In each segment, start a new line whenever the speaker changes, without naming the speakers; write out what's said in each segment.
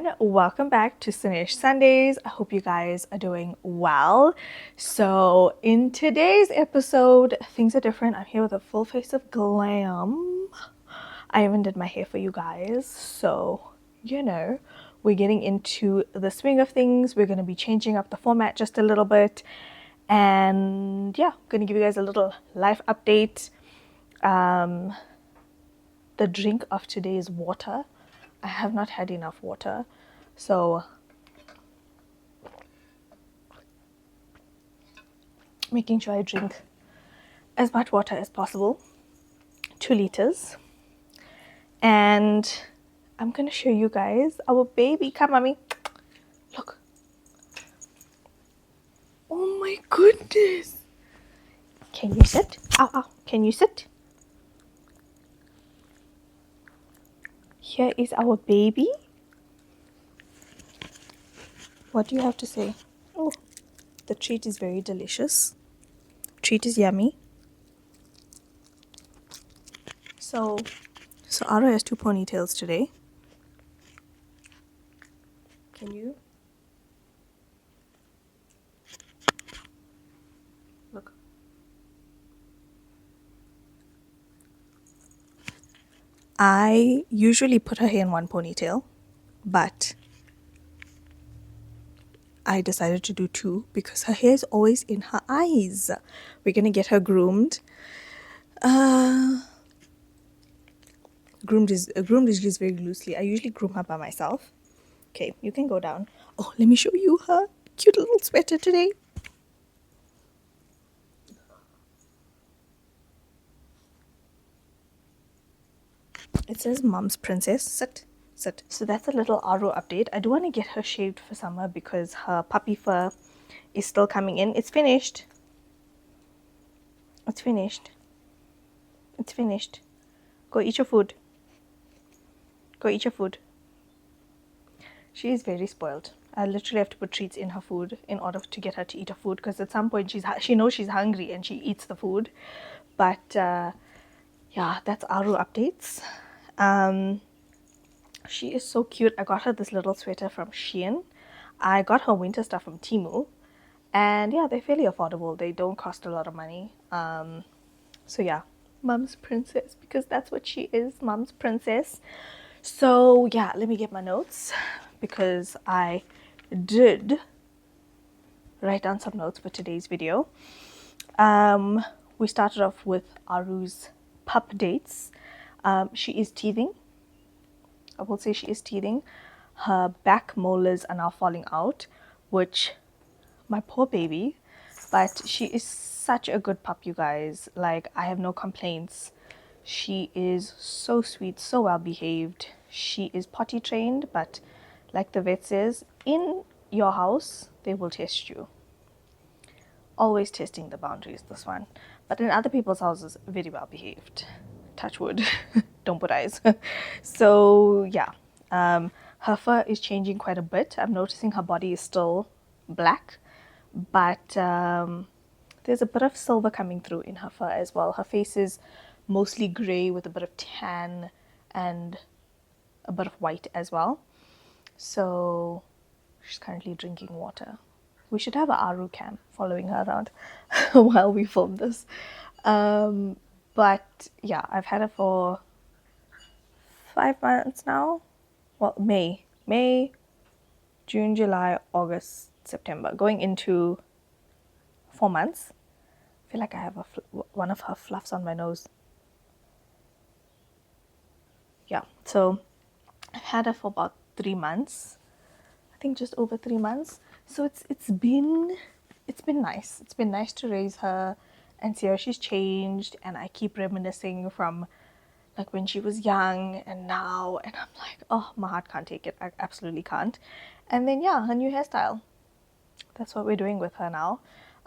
everyone, welcome back to Sanesh Sundays. I hope you guys are doing well. So in today's episode, things are different. I'm here with a full face of glam. I even did my hair for you guys, so we're getting into the swing of things. We're going to be changing up the format just a little bit, and yeah, I'm going to give you guys a little life update. The drink of today is water. I have not had enough water, so making sure I drink as much water as possible, 2 liters. And I'm gonna show you guys our baby. Come, mommy, look. Oh my goodness. Can you sit? Ow, ow. Can you sit? Here is our baby. What do you have to say? Oh, the treat is very delicious. Treat is yummy. So Ara has 2 ponytails today. Can you? Look. I usually put her hair in one ponytail, but I decided to do 2 because her hair is always in her eyes. We're gonna get her groomed. Groomed is used very loosely. I usually groom her by myself. Okay, you can go down. Oh, let me show you her cute little sweater today. It says Mom's Princess. Sit. So that's a little Aro update. I do want to get her shaved for summer because her puppy fur is still coming in. It's finished. It's finished. It's finished. Go eat your food. Go eat your food. She is very spoiled. I literally have to put treats in her food in order to get her to eat her food, because at some point she knows she's hungry and she eats the food. But yeah, that's Aru updates. She is so cute. I got her this little sweater from Shein. I got her winter stuff from Temu, and yeah, they're fairly affordable. They don't cost a lot of money. So yeah, Mom's Princess, because that's what she is, Mom's Princess. So yeah, let me get my notes, because I did write down some notes for today's video. We started off with Aru's pup dates. She is teething. I will say she is teething. Her back molars are now falling out, which, my poor baby, but she is such a good pup, you guys. Like, I have no complaints. She is so sweet, so well behaved. She is potty trained, but like the vet says, in your house, they will test you. Always testing the boundaries, this one. But in other people's houses, very well behaved. Touch wood. Don't put eyes. So yeah, her fur is changing quite a bit. I'm noticing her body is still black, but there's a bit of silver coming through in her fur as well. Her face is mostly gray with a bit of tan and a bit of white as well. So she's currently drinking water. We should have a Aru cam following her around while we film this. But yeah, I've had her for 5 months now. Well, May, June, July, August, September, going into 4 months. I feel like I have one of her fluffs on my nose. Yeah, so I've had her for about 3 months. I think just over 3 months. So it's been nice. It's been nice to raise her and see how she's changed, and I keep reminiscing from like when she was young and now, and I'm like, oh, my heart can't take it. I absolutely can't. And then yeah, her new hairstyle. That's what we're doing with her now.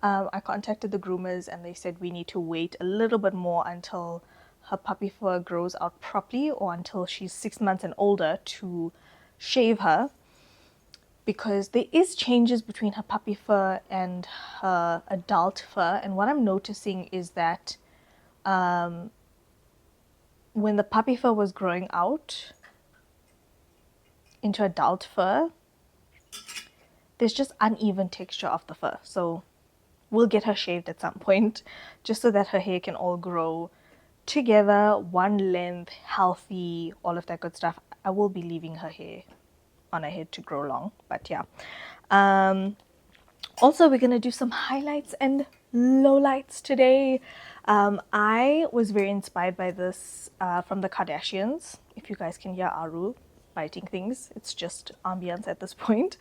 I contacted the groomers and they said we need to wait a little bit more until her puppy fur grows out properly, or until she's 6 months and older, to shave her, because there is changes between her puppy fur and her adult fur. And what I'm noticing is that when the puppy fur was growing out, into adult fur, there's just uneven texture of the fur. So we'll get her shaved at some point, just so that her hair can all grow together, one length, healthy, all of that good stuff. I will be leaving her hair on her head to grow long, but yeah. Also, we're gonna do some highlights and lowlights today. I was very inspired by this from the Kardashians. If you guys can hear Aru biting things, it's just ambience at this point.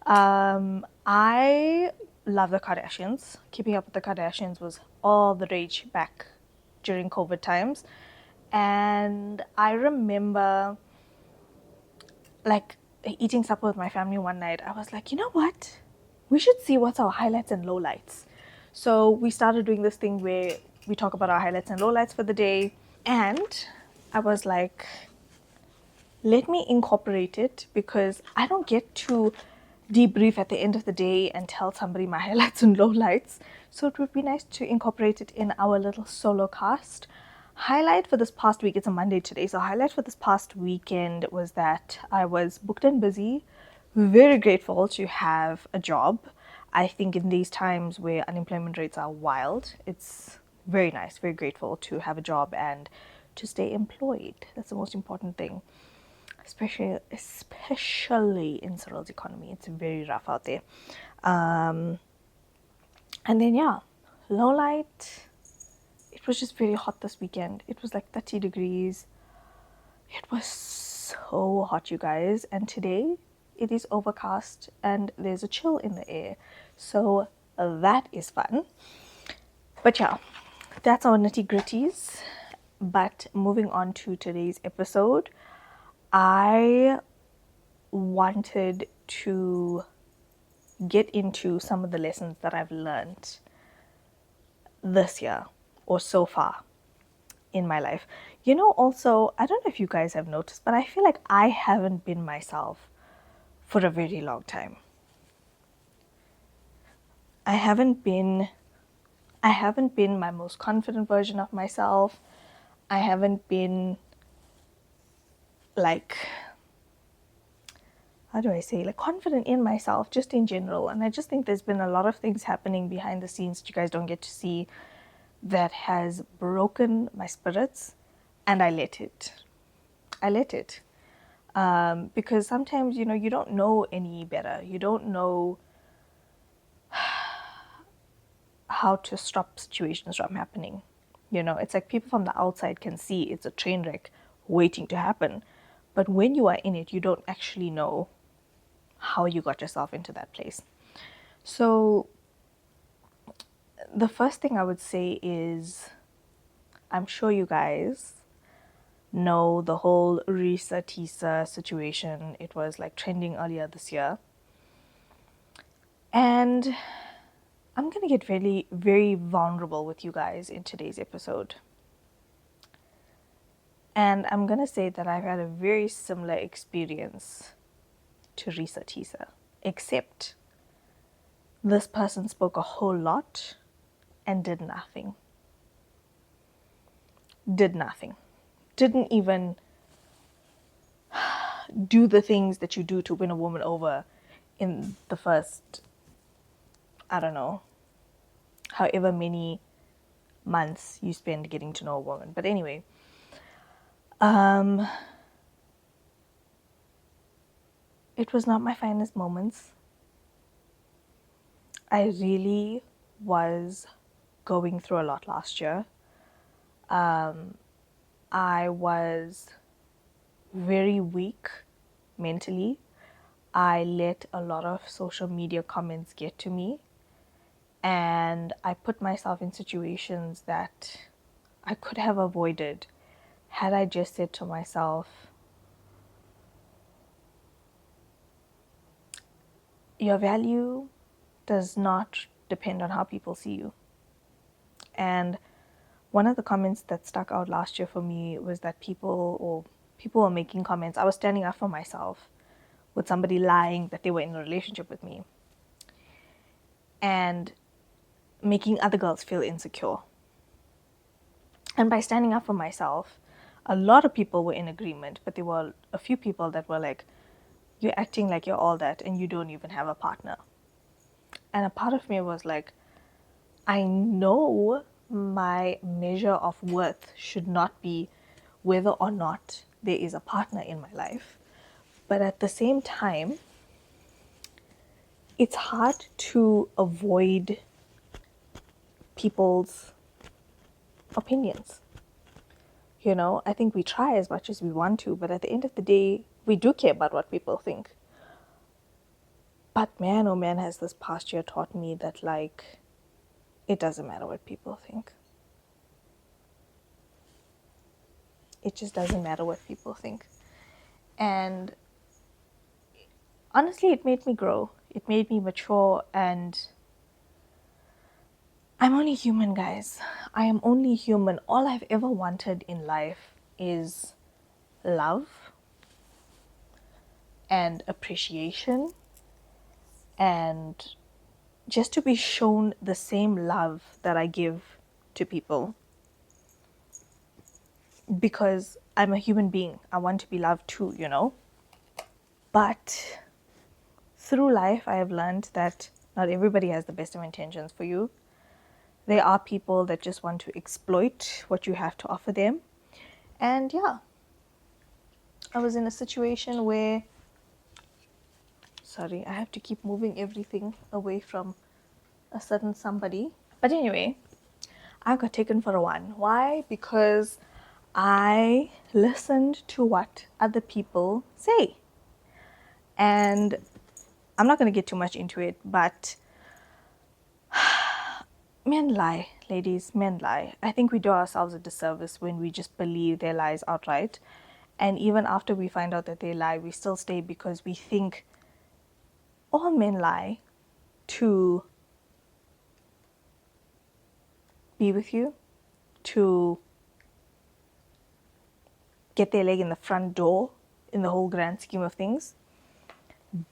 I love the Kardashians. Keeping up with the Kardashians was all the rage back during COVID times. And I remember like eating supper with my family one night. I was like, you know what? We should see what's our highlights and lowlights. So we started doing this thing where we talk about our highlights and lowlights for the day. And I was like, let me incorporate it, because I don't get to debrief at the end of the day and tell somebody my highlights and lowlights. So it would be nice to incorporate it in our little solo cast. Highlight for this past week, it's a Monday today, so highlight for this past weekend was that I was booked and busy. Very grateful to have a job. I think in these times where unemployment rates are wild, it's very nice, very grateful to have a job and to stay employed. That's the most important thing, especially in Cyril's economy. It's very rough out there. And then yeah, low light. It was just very hot this weekend. It was like 30 degrees. It was so hot, you guys. And today it is overcast and there's a chill in the air. So that is fun. But yeah, that's our nitty gritties. But moving on to today's episode, I wanted to get into some of the lessons that I've learned this year or so far in my life. You know, also, I don't know if you guys have noticed, but I feel like I haven't been myself for a very long time. I haven't been my most confident version of myself. I haven't been like, how do I say, like confident in myself just in general. And I just think there's been a lot of things happening behind the scenes that you guys don't get to see that has broken my spirits, and I let it. Because sometimes, you know, you don't know any better. You don't know how to stop situations from happening. You know, it's like people from the outside can see it's a train wreck waiting to happen. But when you are in it, you don't actually know how you got yourself into that place. So the first thing I would say is, I'm sure you guys know the whole Risa Tisa situation. It was like trending earlier this year. And I'm going to get very, very vulnerable with you guys in today's episode. And I'm going to say that I've had a very similar experience to Risa Tisa, except this person spoke a whole lot and did nothing. Didn't even do the things that you do to win a woman over in the first, I don't know, however many months you spend getting to know a woman. But anyway, it was not my finest moments. I really was going through a lot last year. I was very weak mentally. I let a lot of social media comments get to me, and I put myself in situations that I could have avoided had I just said to myself, your value does not depend on how people see you. And one of the comments that stuck out last year for me was that people were making comments. I was standing up for myself with somebody lying that they were in a relationship with me and making other girls feel insecure. And by standing up for myself, a lot of people were in agreement, but there were a few people that were like, You're acting like you're all that and you don't even have a partner. And a part of me was like, I know my measure of worth should not be whether or not there is a partner in my life. But at the same time, it's hard to avoid people's opinions. I think we try as much as we want to, but at the end of the day, we do care about what people think. But man, oh man, has this past year taught me that, like, it doesn't matter what people think. It just doesn't matter what people think. And honestly, it made me grow. It made me mature, and I'm only human, guys. I am only human. All I've ever wanted in life is love and appreciation and just to be shown the same love that I give to people. Because I'm a human being. I want to be loved too, But through life, I have learned that not everybody has the best of intentions for you. There are people that just want to exploit what you have to offer them. And yeah, I was in a situation where, sorry, I have to keep moving everything away from a certain somebody. But anyway, I got taken for a one. Why? Because I listened to what other people say. And I'm not going to get too much into it, but men lie, ladies, men lie. I think we do ourselves a disservice when we just believe their lies outright. And even after we find out that they lie, we still stay because we think all men lie to be with you, to get their leg in the front door in the whole grand scheme of things.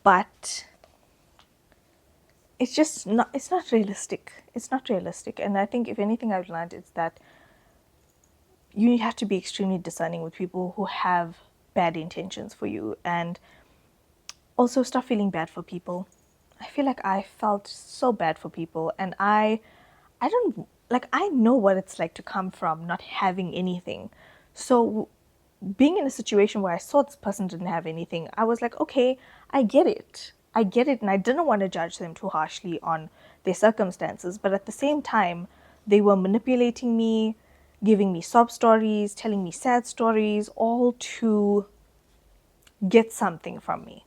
But it's not realistic. It's not realistic. And I think if anything I've learned is that you have to be extremely discerning with people who have bad intentions for you, and also stop feeling bad for people. I feel like I felt so bad for people, and I know what it's like to come from not having anything. So being in a situation where I saw this person didn't have anything, I was like, okay, I get it. And I didn't want to judge them too harshly on their circumstances. But at the same time, they were manipulating me, giving me sob stories, telling me sad stories, all to get something from me.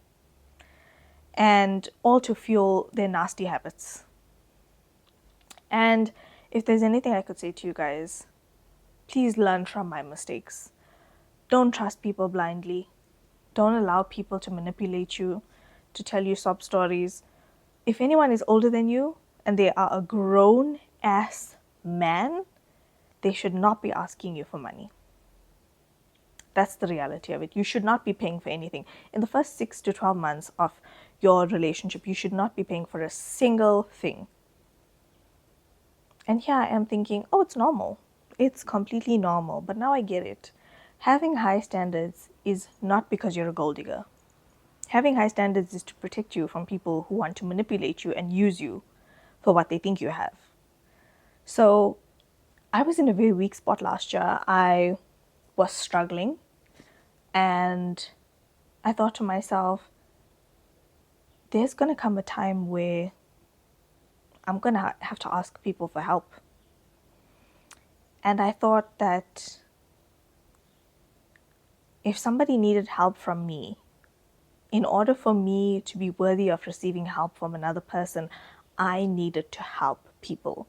And all to fuel their nasty habits. And if there's anything I could say to you guys, please learn from my mistakes. Don't trust people blindly. Don't allow people to manipulate you, to tell you sob stories. If anyone is older than you and they are a grown-ass man, they should not be asking you for money. That's the reality of it. You should not be paying for anything. In the first 6 to 12 months of your relationship, you should not be paying for a single thing. And here I am thinking, oh, it's normal. It's completely normal. But now I get it. Having high standards is not because you're a gold digger. Having high standards is to protect you from people who want to manipulate you and use you for what they think you have. So I was in a very weak spot last year. I was struggling, and I thought to myself, there's going to come a time where I'm going to have to ask people for help. And I thought that if somebody needed help from me, in order for me to be worthy of receiving help from another person, I needed to help people.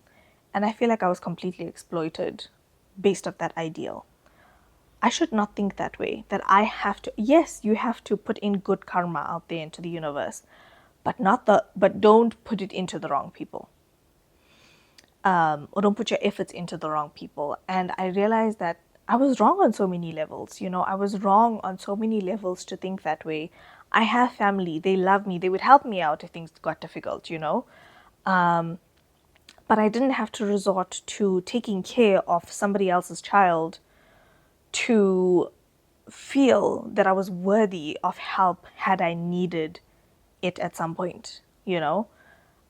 And I feel like I was completely exploited based off that ideal. I should not think that way, that I have to, yes, you have to put in good karma out there into the universe, but don't put it into the wrong people. Or don't put your efforts into the wrong people. And I realized that I was wrong on so many levels. I was wrong on so many levels to think that way. I have family. They love me. They would help me out if things got difficult, But I didn't have to resort to taking care of somebody else's child to feel that I was worthy of help had I needed it at some point, you know?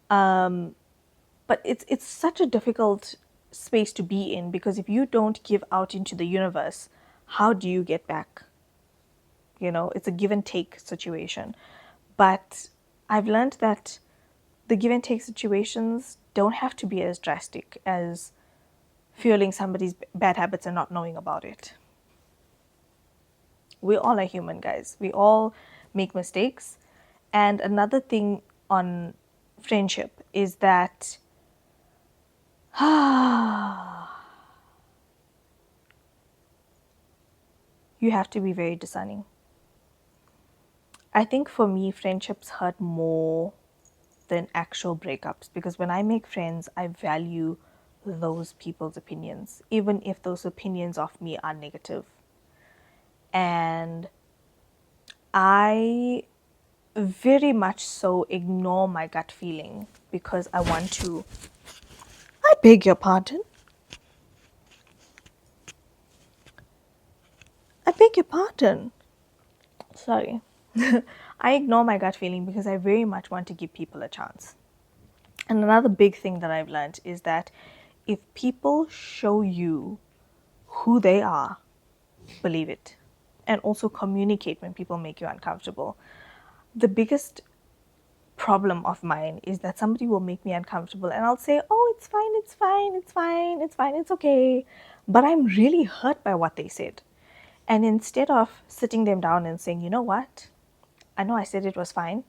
But it's such a difficult space to be in, because if you don't give out into the universe, how do you get back? You know, it's a give and take situation. But I've learned that the give and take situations don't have to be as drastic as fueling somebody's bad habits and not knowing about it. We all are human, guys. We all make mistakes. And another thing on friendship is that you have to be very discerning. I think for me, friendships hurt more than actual breakups, because when I make friends, I value those people's opinions, even if those opinions of me are negative. And I very much so ignore my gut feeling because I want to. I beg your pardon. I beg your pardon. Sorry. I ignore my gut feeling because I very much want to give people a chance. And another big thing that I've learned is that if people show you who they are, believe it. And also communicate when people make you uncomfortable. The biggest problem of mine is that somebody will make me uncomfortable and I'll say, oh, it's fine, it's fine, it's fine, it's fine, it's okay. But I'm really hurt by what they said. And instead of sitting them down and saying, you know what, I know I said it was fine,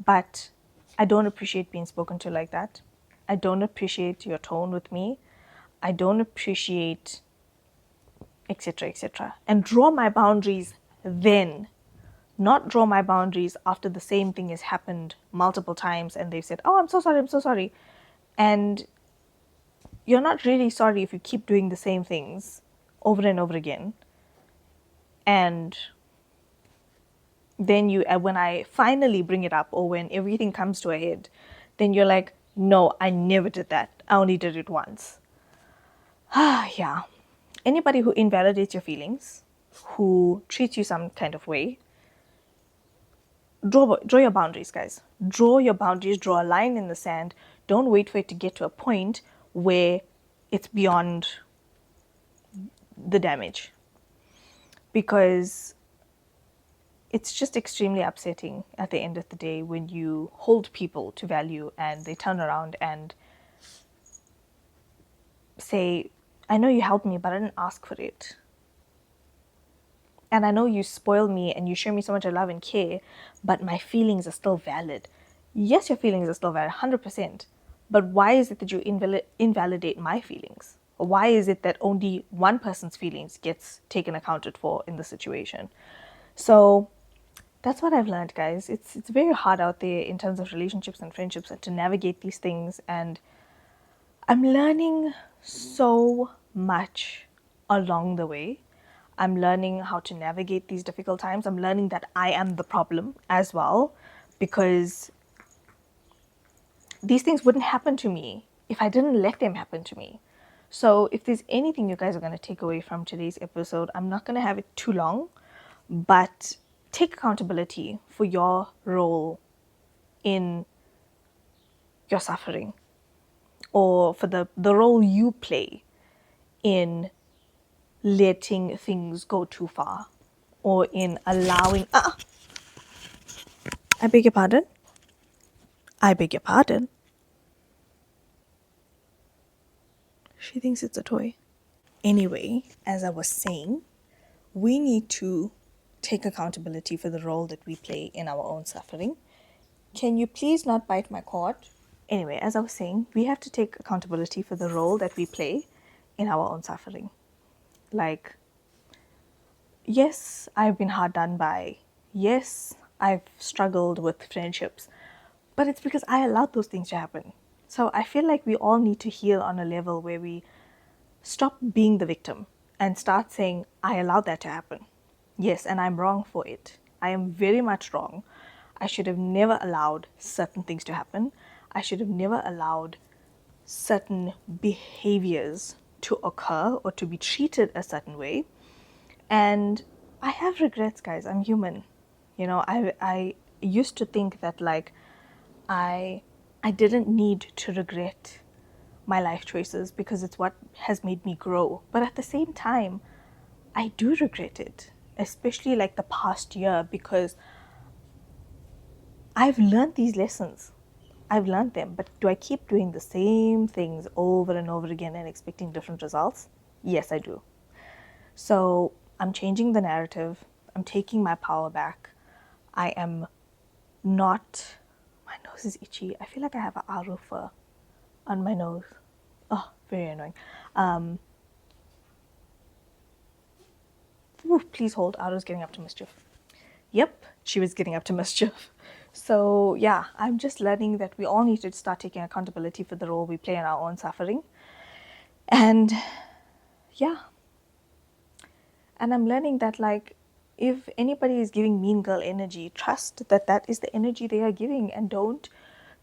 but I don't appreciate being spoken to like that. I don't appreciate your tone with me. I don't appreciate, etc., etc. And draw my boundaries then, not draw my boundaries after the same thing has happened multiple times and they've said, oh, I'm so sorry, I'm so sorry. And you're not really sorry if you keep doing the same things over and over again. And then when I finally bring it up, or when everything comes to a head, then you're like, no, I never did that. I only did it once. Yeah. Anybody who invalidates your feelings, who treats you some kind of way, draw your boundaries, guys. Draw your boundaries, draw a line in the sand. Don't wait for it to get to a point where it's beyond the damage. Because it's just extremely upsetting at the end of the day when you hold people to value and they turn around and say, I know you helped me, but I didn't ask for it. And I know you spoil me and you show me so much love and care, but my feelings are still valid. Yes, your feelings are still valid, 100%. But why is it that you invalidate my feelings? Why is it that only one person's feelings gets taken accounted for in the situation? So that's what I've learned, guys. It's very hard out there in terms of relationships and friendships and to navigate these things. And I'm learning so much along the way. I'm learning how to navigate these difficult times. I'm learning that I am the problem as well, because these things wouldn't happen to me if I didn't let them happen to me. So if there's anything you guys are going to take away from today's episode, I'm not going to have it too long, but take accountability for your role in your suffering, or for the role you play in letting things go too far, or in allowing... I beg your pardon? I beg your pardon? She thinks it's a toy. Anyway, as I was saying, we need to take accountability for the role that we play in our own suffering. Can you please not bite my cord? Anyway, as I was saying, we have to take accountability for the role that we play in our own suffering. Like, yes, I've been hard done by. Yes, I've struggled with friendships. But it's because I allowed those things to happen. So I feel like we all need to heal on a level where we stop being the victim and start saying, I allowed that to happen. Yes, and I'm wrong for it. I am very much wrong. I should have never allowed certain things to happen. I should have never allowed certain behaviors to occur or to be treated a certain way. And I have regrets, guys. I'm human. You know, I used to think that like I I didn't need to regret my life choices because it's what has made me grow. But at the same time, I do regret it, especially like the past year, because I've learned these lessons. I've learned them, but do I keep doing the same things over and over again and expecting different results? Yes, I do. So I'm changing the narrative. I'm taking my power back. I am not. My nose is itchy. I feel like I have an arufa on my nose. Oh, very annoying. Ooh, please hold. Aru's getting up to mischief. Yep, she was getting up to mischief. So yeah, I'm just learning that we all need to start taking accountability for the role we play in our own suffering. And yeah, and I'm learning that like if anybody is giving mean girl energy, trust that that is the energy they are giving, and don't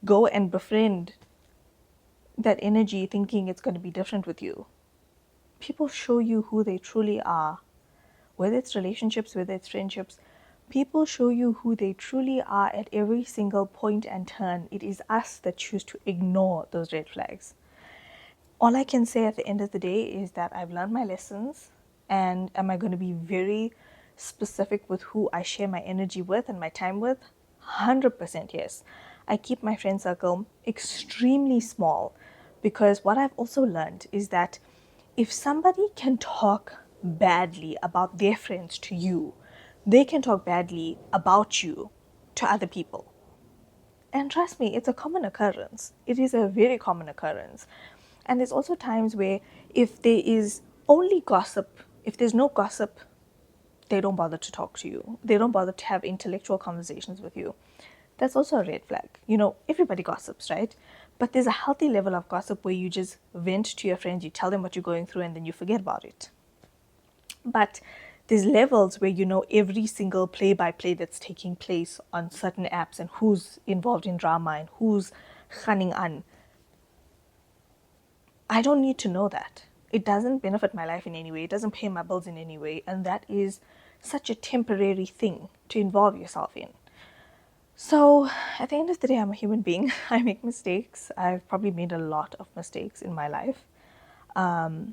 go and befriend that energy thinking it's going to be different with you. People show you who they truly are, whether it's relationships, whether it's friendships. People show you who they truly are at every single point and turn. It is us that choose to ignore those red flags. All I can say at the end of the day is that I've learned my lessons, and am I going to be very specific with who I share my energy with and my time with? 100% yes. I keep my friend circle extremely small because what I've also learned is that if somebody can talk badly about their friends to you, they can talk badly about you to other people. And trust me, it's a common occurrence. It is a very common occurrence. And there's also times where if there is only gossip, if there's no gossip, they don't bother to talk to you. They don't bother to have intellectual conversations with you. That's also a red flag. You know, everybody gossips, right? But there's a healthy level of gossip where you just vent to your friends, you tell them what you're going through, and then you forget about it. But there's levels where you know every single play-by-play that's taking place on certain apps and who's involved in drama and who's gunning on. I don't need to know that. It doesn't benefit my life in any way. It doesn't pay my bills in any way. And that is such a temporary thing to involve yourself in. So at the end of the day, I'm a human being. I make mistakes. I've probably made a lot of mistakes in my life. I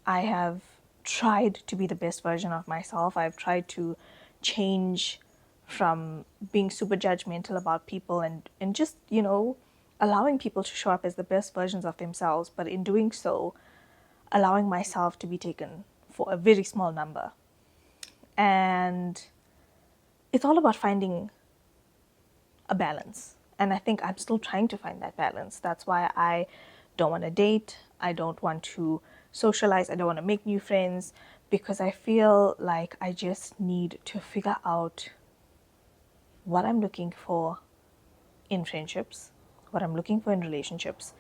have tried to be the best version of myself. I've tried to change from being super judgmental about people and just, you know, allowing people to show up as the best versions of themselves. But in doing so, allowing myself to be taken for a very small number. And it's all about finding a balance. And I think I'm still trying to find that balance. That's why I don't want to date. I don't want to socialize. I don't want to make new friends because I feel like I just need to figure out what I'm looking for in friendships, what I'm looking for in relationships,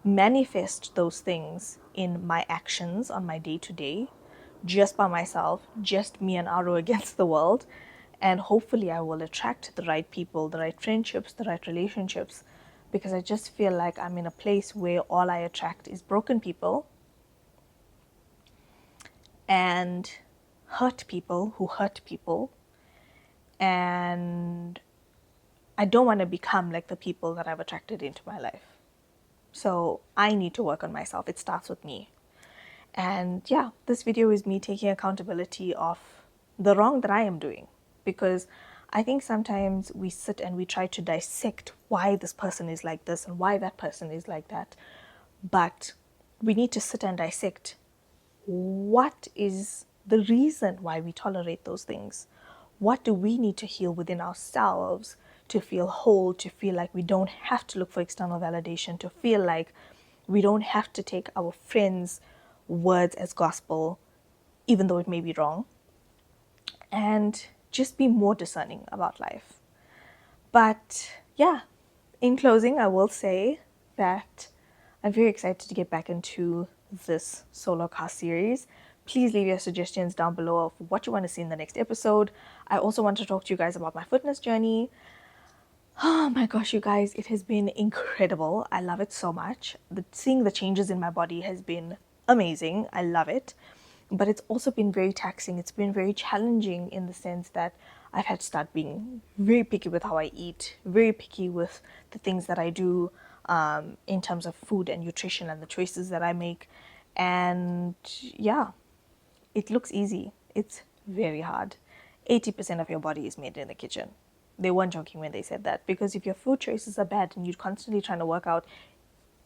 manifest those things in my actions on my day to day, just by myself, just me and Aro against the world. And hopefully I will attract the right people, the right friendships, the right relationships, because I just feel like I'm in a place where all I attract is broken people and hurt people who hurt people. And I don't want to become like the people that I've attracted into my life. So I need to work on myself. It starts with me. And yeah, this video is me taking accountability of the wrong that I am doing. Because I think sometimes we sit and we try to dissect why this person is like this and why that person is like that. But we need to sit and dissect what is the reason why we tolerate those things. What do we need to heal within ourselves to feel whole, to feel like we don't have to look for external validation, to feel like we don't have to take our friends' words as gospel, even though it may be wrong, and just be more discerning about life. But yeah, in closing, I will say that I'm very excited to get back into this solo cast series. Please leave your suggestions down below of what you want to see in the next episode. I also want to talk to you guys about my fitness journey. Oh my gosh, you guys, it has been incredible. I love it so much. Seeing the changes in my body has been amazing. I love it. But it's also been very taxing. It's been very challenging in the sense that I've had to start being very picky with how I eat, very picky with the things that I do, in terms of food and nutrition and the choices that I make. And yeah, it looks easy. It's very hard. 80% of your body is made in the kitchen. They weren't joking when they said that, because if your food choices are bad and you're constantly trying to work out,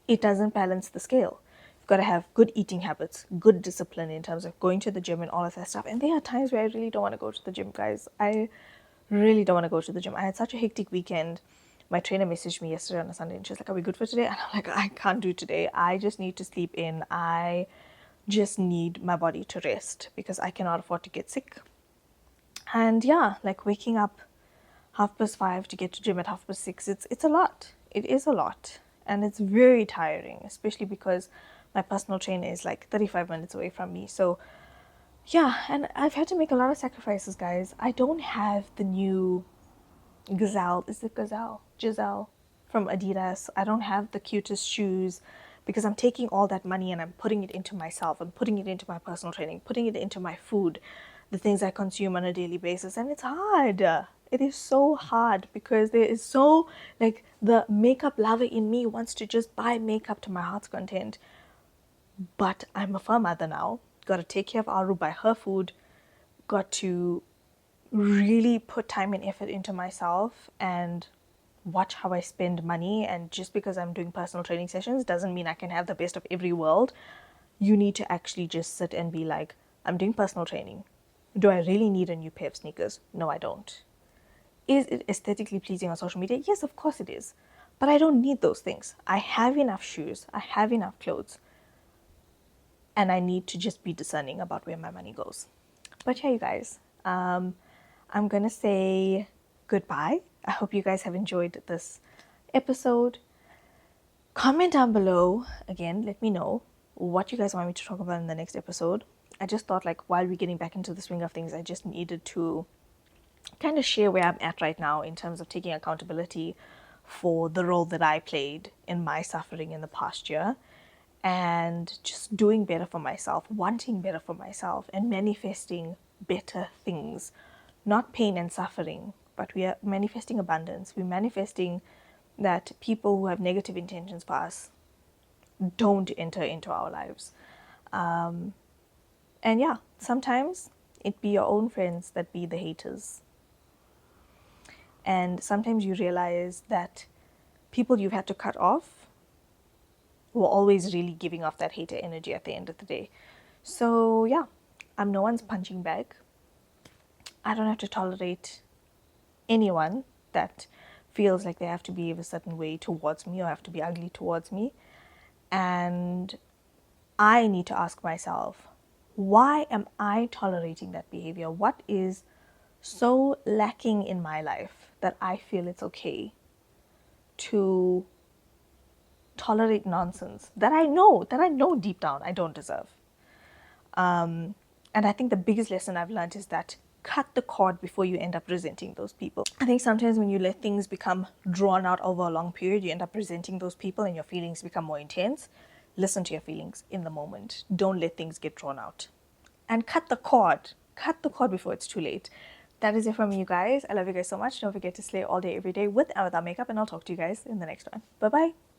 it doesn't balance the scale. You've got to have good eating habits, good discipline in terms of going to the gym and all of that stuff. And there are times where I really don't want to go to the gym, guys. I really don't want to go to the gym. I had such a hectic weekend. My trainer messaged me yesterday on a Sunday and she's like, "Are we good for today?" And I'm like, "I can't do today. I just need to sleep in. I just need my body to rest because I cannot afford to get sick." And yeah, like waking up 5:30 to get to gym at 6:30, it's a lot. It is a lot. And it's very tiring, especially because my personal trainer is like 35 minutes away from me. So yeah, and I've had to make a lot of sacrifices, guys. I don't have the new Gazelle. Is it Gazelle? Giselle from Adidas. I don't have the cutest shoes because I'm taking all that money and I'm putting it into myself. I'm putting it into my personal training, putting it into my food, the things I consume on a daily basis. And it's hard. It is so hard because there is so, like, the makeup lover in me wants to just buy makeup to my heart's content. But I'm a fur mother now. Got to take care of Aru, buy her food. Got to really put time and effort into myself and watch how I spend money. And just because I'm doing personal training sessions doesn't mean I can have the best of every world. You need to actually just sit and be like, I'm doing personal training. Do I really need a new pair of sneakers? No, I don't. Is it aesthetically pleasing on social media? Yes, of course it is. But I don't need those things. I have enough shoes. I have enough clothes. And I need to just be discerning about where my money goes. But yeah, you guys, I'm going to say goodbye. I hope you guys have enjoyed this episode. Comment down below. Again, let me know what you guys want me to talk about in the next episode. I just thought, like, while we're getting back into the swing of things, I just needed to kind of share where I'm at right now in terms of taking accountability for the role that I played in my suffering in the past year, and just doing better for myself, wanting better for myself, and manifesting better things. Not pain and suffering, but we are manifesting abundance. We're manifesting that people who have negative intentions for us don't enter into our lives. And yeah, sometimes it be your own friends that be the haters. And sometimes you realize that people you've had to cut off were always really giving off that hater energy at the end of the day. So yeah, I'm no one's punching bag. I don't have to tolerate anyone that feels like they have to behave a certain way towards me or have to be ugly towards me. And I need to ask myself, why am I tolerating that behavior? What is so lacking in my life that I feel it's okay to tolerate nonsense that I know deep down I don't deserve? And I think the biggest lesson I've learned is that cut the cord before you end up resenting those people. I think sometimes when you let things become drawn out over a long period, you end up resenting those people and your feelings become more intense. Listen to your feelings in the moment. Don't let things get drawn out. And cut the cord. Cut the cord before it's too late. That is it from me, you guys. I love you guys so much. Don't forget to slay all day, every day with and without makeup, and I'll talk to you guys in the next one. Bye-bye.